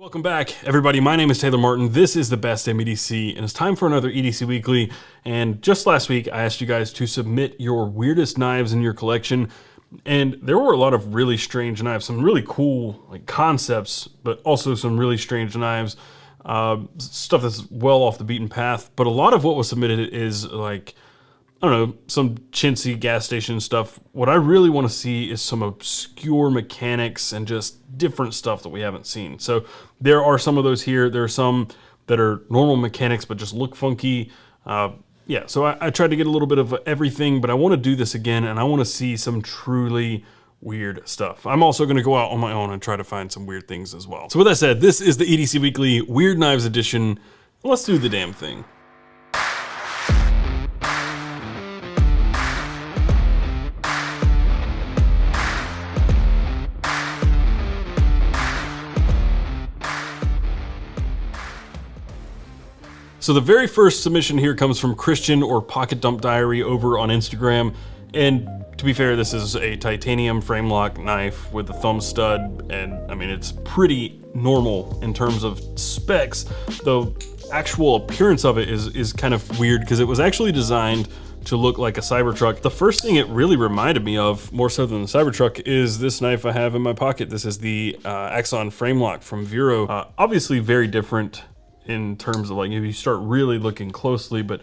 Welcome back, everybody. My name is Taylor Martin. This is the best Damn EDC, and it's time for another EDC Weekly. And just last week, I asked you guys to submit your weirdest knives in your collection, and there were a lot of really strange knives, some really cool concepts, but also some really strange knives, stuff that's well off the beaten path. But a lot of what was submitted is I don't know, some chintzy gas station stuff. What I really want to see is some obscure mechanics and just different stuff that we haven't seen. So there are some of those here. There are some that are normal mechanics but just look funky. Yeah, so I tried to get a little bit of everything, but I want to do this again, and I want to see some truly weird stuff. I'm also going to go out on my own and try to find some weird things as well. So with that said, this is the EDC Weekly Weird Knives Edition. Let's do the damn thing. So the very first submission here comes from Christian or Pocket Dump Diary over on Instagram. And to be fair, this is a titanium frame lock knife with a thumb stud. And I mean, it's pretty normal in terms of specs. The actual appearance of it is kind of weird because it was actually designed to look like a Cybertruck. The first thing it really reminded me of, more so than the Cybertruck, is this knife I have in my pocket. This is the Axon frame lock from Xero. Obviously very different in terms of if you start really looking closely, but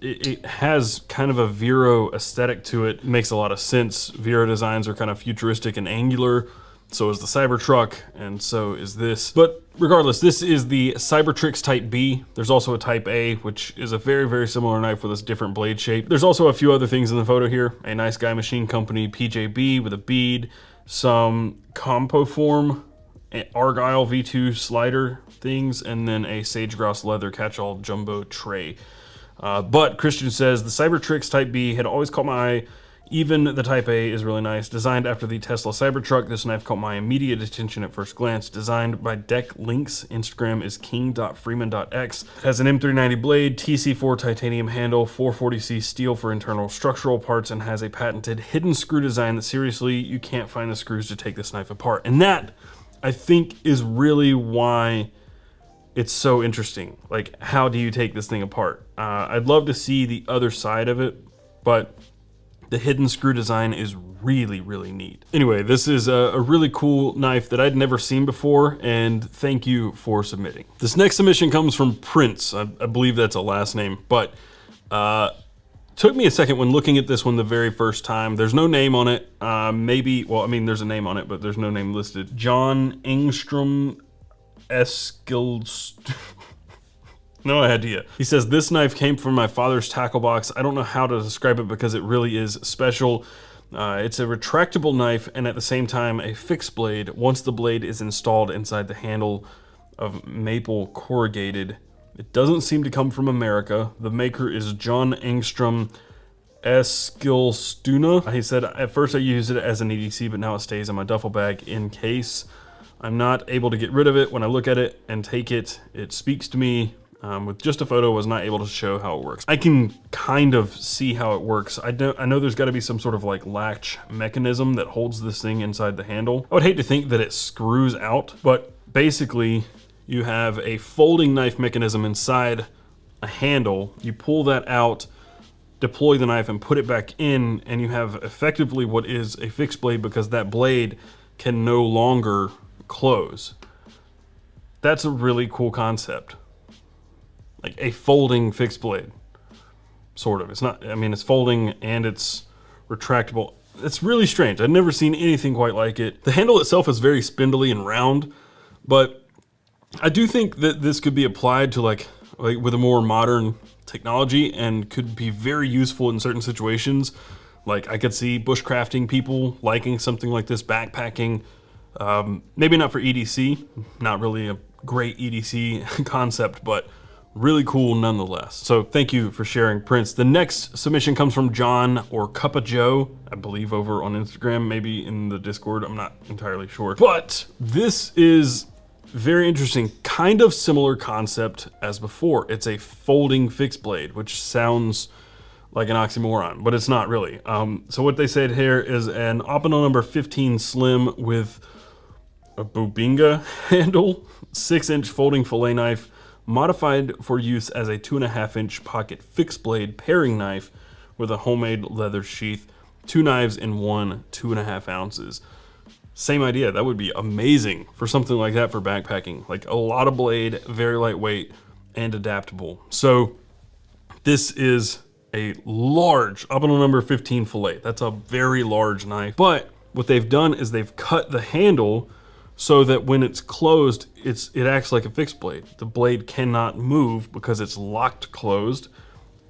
it has kind of a Xero aesthetic to it. It makes a lot of sense. Xero designs are kind of futuristic and angular. So is the Cybertruck, and so is this. But regardless, this is the Cybertrix Type B. There's also a Type A, which is a very, very similar knife with a different blade shape. There's also a few other things in the photo here. A Nice Guy Machine Company PJB with a bead, some Compoform Argyle V2 slider things, and then a Sage Grouse leather catch-all jumbo tray. But Christian says the Cybertrix Type B had always caught my eye. Even the Type A is really nice. Designed after the Tesla Cybertruck, this knife caught my immediate attention at first glance. Designed by Deck Links. Instagram is king.freeman.x. It has an M390 blade, TC4 titanium handle, 440C steel for internal structural parts, and has a patented hidden screw design that seriously, you can't find the screws to take this knife apart. And that, I think, is really why it's so interesting. How do you take this thing apart? I'd love to see the other side of it, but the hidden screw design is really, really neat. Anyway, this is a really cool knife that I'd never seen before, and thank you for submitting. This next submission comes from Prince. I believe that's a last name, but took me a second when looking at this one the very first time. There's no name on it. There's a name on it, but there's no name listed. John Engstrom Eskilst. No idea. He says, this knife came from my father's tackle box. I don't know how to describe it because it really is special. It's a retractable knife and at the same time a fixed blade once the blade is installed inside the handle of maple corrugated. It doesn't seem to come from America. The maker is John Engstrom Eskilstuna. He said, at first I used it as an EDC, but now it stays in my duffel bag in case. I'm not able to get rid of it. When I look at it and take it, it speaks to me. With just a photo, was not able to show how it works. I can kind of see how it works. I know there's got to be some sort of latch mechanism that holds this thing inside the handle. I would hate to think that it screws out, but basically you have a folding knife mechanism inside a handle. You pull that out, deploy the knife, and put it back in, and you have effectively what is a fixed blade because that blade can no longer close. That's a really cool concept. A folding fixed blade, sort of. It's not, it's folding and it's retractable. It's really strange. I've never seen anything quite like it. The handle itself is very spindly and round, but I do think that this could be applied to with a more modern technology and could be very useful in certain situations. I could see bushcrafting people liking something like this, backpacking. Maybe not for EDC, not really a great EDC concept, but really cool nonetheless. So thank you for sharing, Prince. The next submission comes from John or CupAJoe, I believe over on Instagram, maybe in the Discord, I'm not entirely sure. But this is very interesting, kind of similar concept as before. It's a folding fixed blade, which sounds like an oxymoron, but it's not really. So what they said here is an optional number 15 slim with a Bubinga handle. 6-inch folding fillet knife, modified for use as a 2.5-inch pocket fixed blade paring knife with a homemade leather sheath. 2 knives in one, 2.5 ounces. Same idea. That would be amazing for something like that for backpacking. Like a lot of blade, very lightweight and adaptable. So this is a large Optional number 15 fillet. That's a very large knife. But what they've done is they've cut the handle so that when it's closed, it acts like a fixed blade. The blade cannot move because it's locked closed.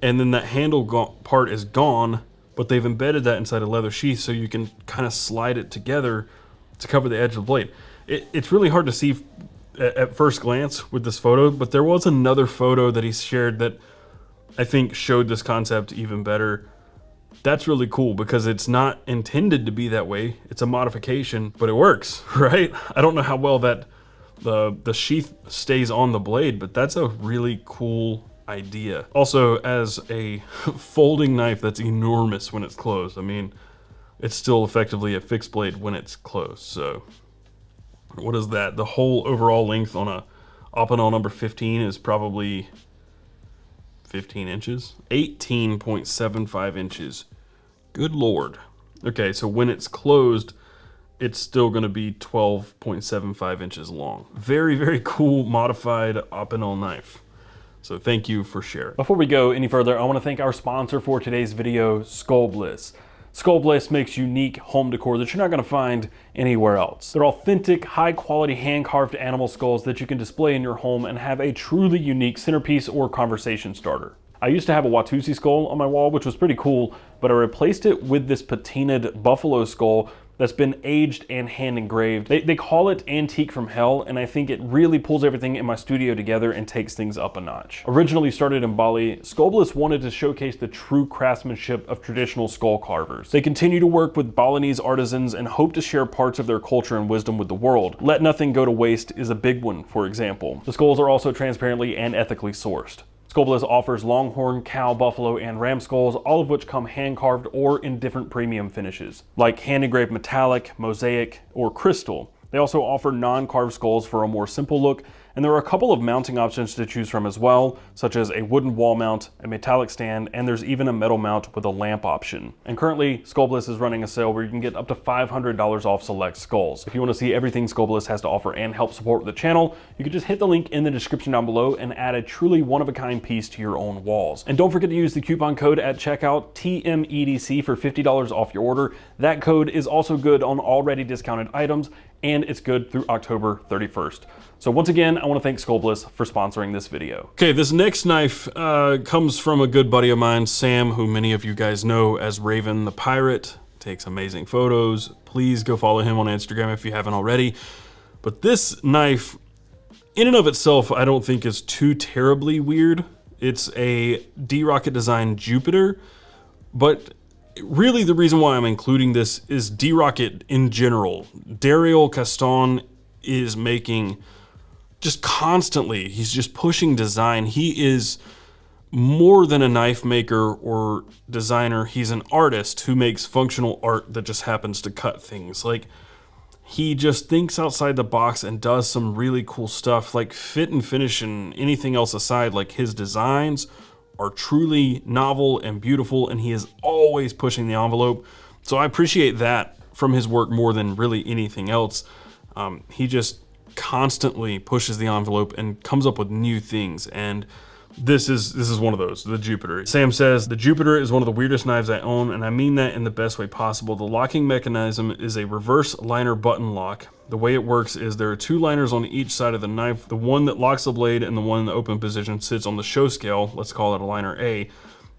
And then that handle part is gone, but they've embedded that inside a leather sheath so you can kind of slide it together to cover the edge of the blade. It's really hard to see at first glance with this photo, but there was another photo that he shared that I think showed this concept even better. That's really cool because it's not intended to be that way. It's a modification, but it works, right? I don't know how well that the sheath stays on the blade, but that's a really cool idea. Also, as a folding knife that's enormous when it's closed. I mean, it's still effectively a fixed blade when it's closed. So what is that? The whole overall length on a Optional number 15 is probably 15 inches, 18.75 inches. Good Lord. Okay, so when it's closed, it's still gonna be 12.75 inches long. Very, very cool modified Optional knife. So thank you for sharing. Before we go any further, I wanna thank our sponsor for today's video, Skull Bliss. Skull Bliss makes unique home decor that you're not gonna find anywhere else. They're authentic, high quality hand-carved animal skulls that you can display in your home and have a truly unique centerpiece or conversation starter. I used to have a Watusi skull on my wall, which was pretty cool, but I replaced it with this patinaed buffalo skull that's been aged and hand engraved. They call it Antique from Hell, and I think it really pulls everything in my studio together and takes things up a notch. Originally started in Bali, Skull Bliss wanted to showcase the true craftsmanship of traditional skull carvers. They continue to work with Balinese artisans and hope to share parts of their culture and wisdom with the world. Let nothing go to waste is a big one, for example. The skulls are also transparently and ethically sourced. Skull Bliss offers longhorn, cow, buffalo, and ram skulls, all of which come hand-carved or in different premium finishes, like hand-engraved metallic, mosaic, or crystal. They also offer non-carved skulls for a more simple look, and there are a couple of mounting options to choose from as well, such as a wooden wall mount, a metallic stand, and there's even a metal mount with a lamp option. And currently, Skull Bliss is running a sale where you can get up to $500 off select skulls. If you want to see everything Skull Bliss has to offer and help support the channel, you can just hit the link in the description down below and add a truly one-of-a-kind piece to your own walls. And don't forget to use the coupon code at checkout, TMEDC, for $50 off your order. That code is also good on already discounted items, and it's good through October 31st. So once again, I want to thank Skull Bliss for sponsoring this video. Okay, this next knife comes from a good buddy of mine, Sam, who many of you guys know as Raven the Pirate. Takes amazing photos. Please go follow him on Instagram if you haven't already. But this knife, in and of itself, I don't think is too terribly weird. It's a D-Rocket design Jupiter, but really the reason why I'm including this is D-Rocket in general. Daryl Caston is making just constantly, he's just pushing design. He is more than a knife maker or designer. He's an artist who makes functional art that just happens to cut things. Like, he just thinks outside the box and does some really cool stuff, like fit and finish and anything else aside. Like, his designs are truly novel and beautiful, and he is always pushing the envelope. So I appreciate that from his work more than really anything else. He just constantly pushes the envelope and comes up with new things, and this is one of those, the Jupiter. Sam says, the Jupiter is one of the weirdest knives I own, and I mean that in the best way possible. The locking mechanism is a reverse liner button lock. The way it works is there are 2 liners on each side of the knife. The one that locks the blade and the one in the open position sits on the show scale. Let's call it a liner A.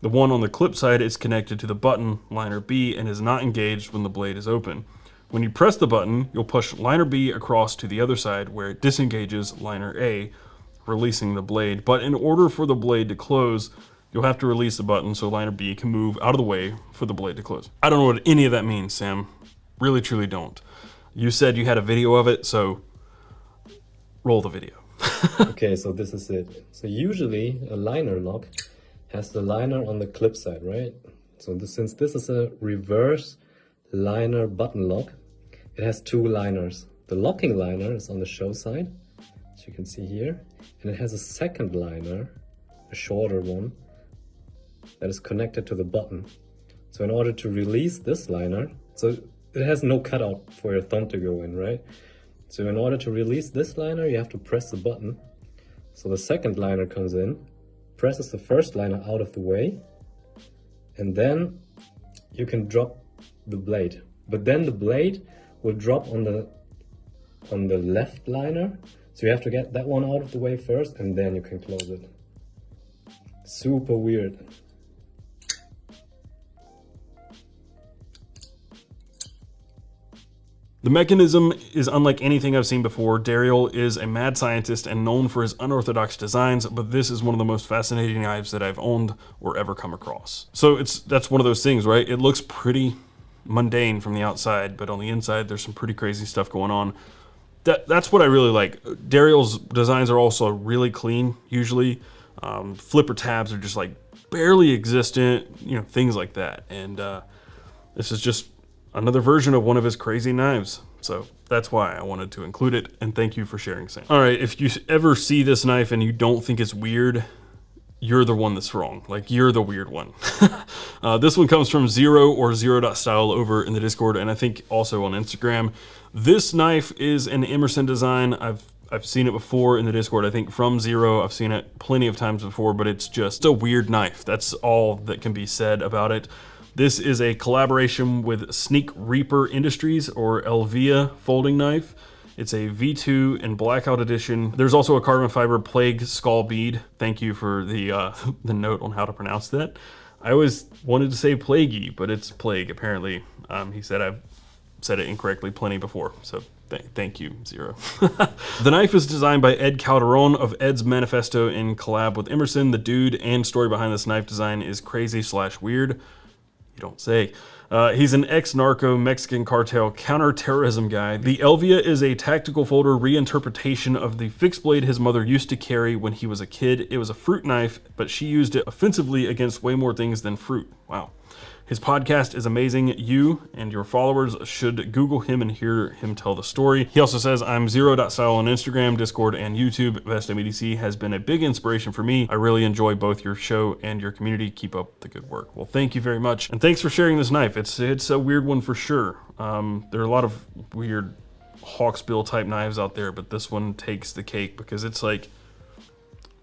The one on the clip side is connected to the button, liner B, and is not engaged when the blade is open. When you press the button, you'll push liner B across to the other side where it disengages liner A, releasing the blade. But in order for the blade to close, you'll have to release the button so liner B can move out of the way for the blade to close. I don't know what any of that means, Sam. Really, truly don't. You said you had a video of it, so roll the video. Okay, so this is it. So usually a liner lock has the liner on the clip side, right? So since this is a reverse liner button lock, it has 2 liners. The locking liner is on the show side, as you can see here. And it has a second liner, a shorter one, that is connected to the button. So in order to release this liner, so it has no cutout for your thumb to go in, right? So in order to release this liner, you have to press the button. So the second liner comes in, presses the first liner out of the way, and then you can drop the blade. But then the blade will drop on the left liner. So you have to get that one out of the way first, and then you can close it. Super weird. The mechanism is unlike anything I've seen before. Daryl is a mad scientist and known for his unorthodox designs, but this is one of the most fascinating knives that I've owned or ever come across. So that's one of those things, right? It looks pretty mundane from the outside, but on the inside, there's some pretty crazy stuff going on. That's what I really like. Daryl's designs are also really clean, usually. Flipper tabs are just like barely existent, you know, things like that. And this is just another version of one of his crazy knives. So that's why I wanted to include it, and thank you for sharing, Sam. All right, if you ever see this knife and you don't think it's weird, you're the one that's wrong. Like, you're the weird one. This one comes from Xero or xero.style over in the Discord, and I think also on Instagram. This knife is an Emerson design. I've seen it before in the Discord, I think from Xero. I've seen it plenty of times before, but it's just a weird knife. That's all that can be said about it. This is a collaboration with Sneak Reaper Industries, or Elvia folding knife. It's a V2 and Blackout edition. There's also a carbon fiber plague skull bead. Thank you for the note on how to pronounce that. I always wanted to say plaguey, but it's plague apparently. He said I've said it incorrectly plenty before, so thank you, Xero. The knife is designed by Ed Calderon of Ed's Manifesto in collab with Emerson. The dude and story behind this knife design is crazy/weird. You don't say. He's an ex-narco Mexican cartel counter-terrorism guy. The Elvia is a tactical folder reinterpretation of the fixed blade his mother used to carry when he was a kid. It was a fruit knife, but she used it offensively against way more things than fruit. Wow. His podcast is amazing. You and your followers should Google him and hear him tell the story. He also says, I'm xero.style on Instagram, Discord, and YouTube. Damn EDC has been a big inspiration for me. I really enjoy both your show and your community. Keep up the good work. Well, thank you very much. And thanks for sharing this knife. It's a weird one for sure. There are a lot of weird hawksbill type knives out there, but this one takes the cake because it's like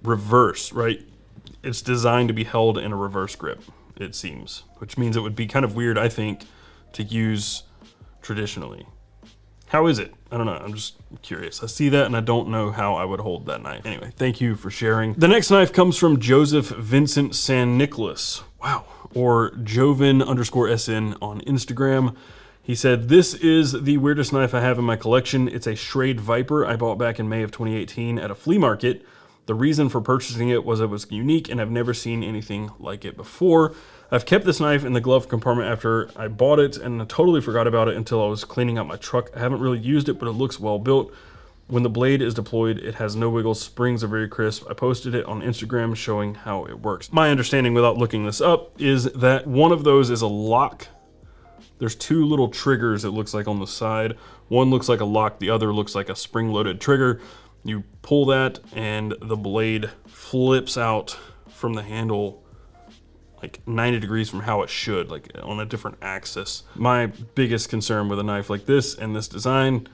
reverse, right? It's designed to be held in a reverse grip, it seems, which means it would be kind of weird, I think, to use traditionally. How is it? I don't know, I'm just curious. I see that and I don't know how I would hold that knife. Anyway, thank you for sharing. The next knife comes from Joseph Vincent San Nicolas. Wow. Or Joven_SN on Instagram. He said, this is the weirdest knife I have in my collection. It's a Schrade Viper I bought back in May of 2018 at a flea market. The reason for purchasing it was unique and I've never seen anything like it before. I've kept this knife in the glove compartment after I bought it and I totally forgot about it until I was cleaning out my truck. I haven't really used it, but it looks well built. When the blade is deployed, it has no wiggles, springs are very crisp. I posted it on Instagram showing how it works. My understanding, without looking this up, is that one of those is a lock. There's two little triggers, it looks like, on the side. One looks like a lock, the other looks like a spring-loaded trigger. You pull that and the blade flips out from the handle like 90 degrees from how it should, like on a different axis. My biggest concern with a knife like this and this design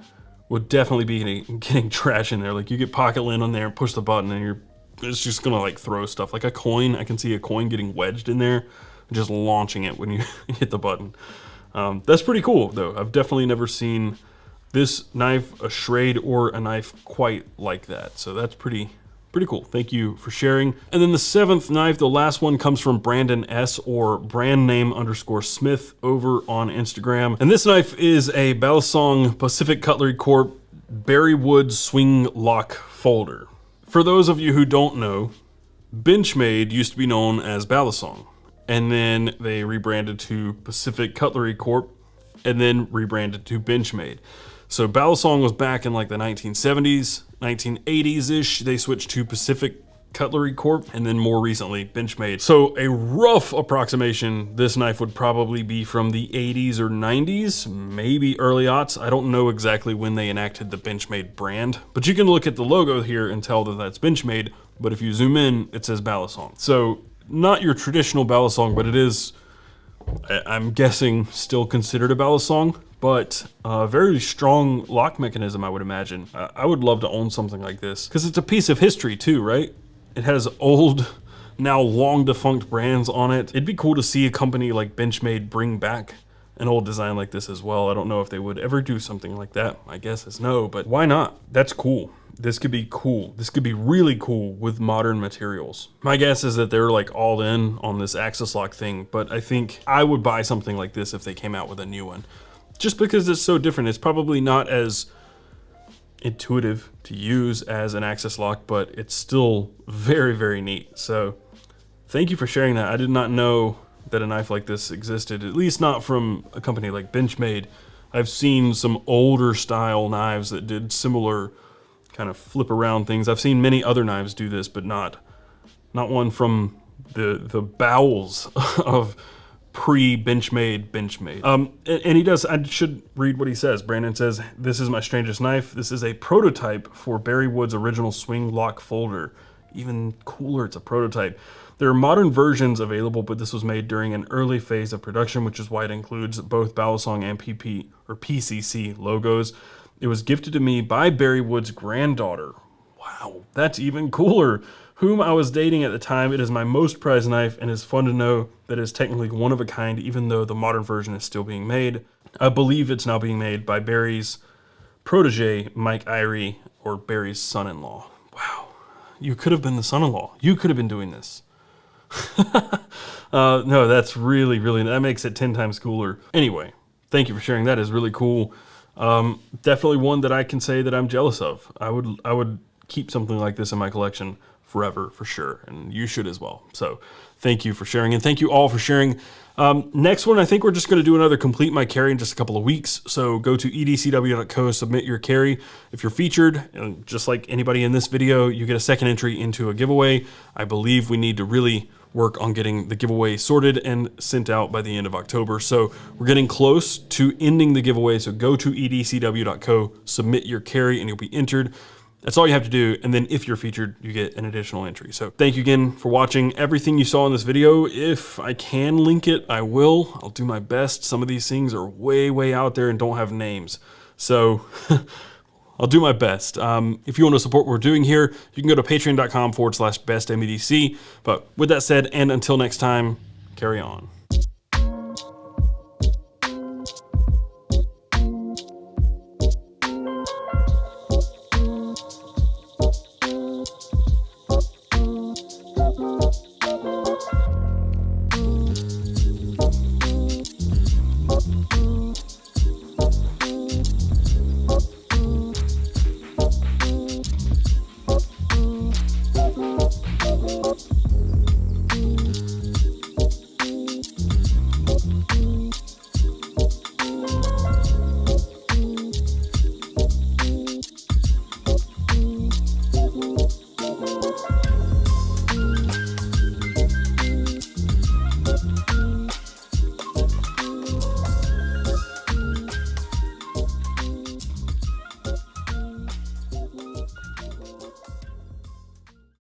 would definitely be getting trash in there. Like, you get pocket lint on there and push the button and it's just gonna like throw stuff. Like a coin, I can see a coin getting wedged in there and just launching it when you hit the button. That's pretty cool though. I've definitely never seen this knife, a Schrade, or a knife quite like that. So that's pretty cool. Thank you for sharing. And then the seventh knife, the last one, comes from Brandon S, or brandname_Smith over on Instagram. And this knife is a Balisong Pacific Cutlery Corp Berrywood swing lock folder. For those of you who don't know, Benchmade used to be known as Balisong, and then they rebranded to Pacific Cutlery Corp, and then rebranded to Benchmade. So Balisong was back in like the 1970s, 1980s-ish. They switched to Pacific Cutlery Corp, and then more recently, Benchmade. So a rough approximation, this knife would probably be from the 80s or 90s, maybe early aughts. I don't know exactly when they enacted the Benchmade brand, but you can look at the logo here and tell that that's Benchmade, but if you zoom in, it says Balisong. So not your traditional Balisong, but it is, I'm guessing, still considered a Balisong, but a very strong lock mechanism, I would imagine. I would love to own something like this, because it's a piece of history too, right? It has old, now long defunct brands on it. It'd be cool to see a company like Benchmade bring back an old design like this as well. I don't know if they would ever do something like that. My guess is no, but why not? That's cool. This could be cool. This could be really cool with modern materials. My guess is that they're like all in on this axis lock thing, but I think I would buy something like this if they came out with a new one. Just because it's so different. It's probably not as intuitive to use as an axis lock, but it's still very, very neat. So thank you for sharing that. I did not know that a knife like this existed, at least not from a company like Benchmade. I've seen some older style knives that did similar kind of flip around things. I've seen many other knives do this, but not one from the bowels of pre-Benchmade. And he does, I should read what he says. Brandon says, "This is my strangest knife. This is a prototype for Barry Wood's original swing lock folder." Even cooler, it's a prototype. There are modern versions available, but this was made during an early phase of production, which is why it includes both Balisong and PP or PCC logos. It was gifted to me by Barry Wood's granddaughter. Wow, that's even cooler. Whom I was dating at the time. It is my most prized knife, and it's fun to know that it's technically one of a kind, even though the modern version is still being made. I believe it's now being made by Barry's protege, Mike Irie, or Barry's son-in-law. Wow, you could have been the son-in-law. You could have been doing this. No, that's really, that makes it 10 times cooler. Anyway, thank you for sharing. That is really cool. Definitely one that I can say that I'm jealous of. I would keep something like this in my collection forever, for sure, and you should as well. So thank you for sharing, and thank you all for sharing. Next one, I think we're just going to do another complete my carry in just a couple of weeks. So go to edcw.co, submit your carry. If you're featured, and just like anybody in this video, you get a second entry into a giveaway. I believe we need to really work on getting the giveaway sorted and sent out by the end of October. So we're getting close to ending the giveaway. So go to edcw.co, submit your carry, and you'll be entered. That's all you have to do, and then if you're featured, you get an additional entry. So thank you again for watching everything you saw in this video. If I can link it, I will. I'll do my best. Some of these things are way, way out there and don't have names. So I'll do my best. If you want to support what we're doing here, you can go to patreon.com/bestdamnedc. But with that said, and until next time, carry on.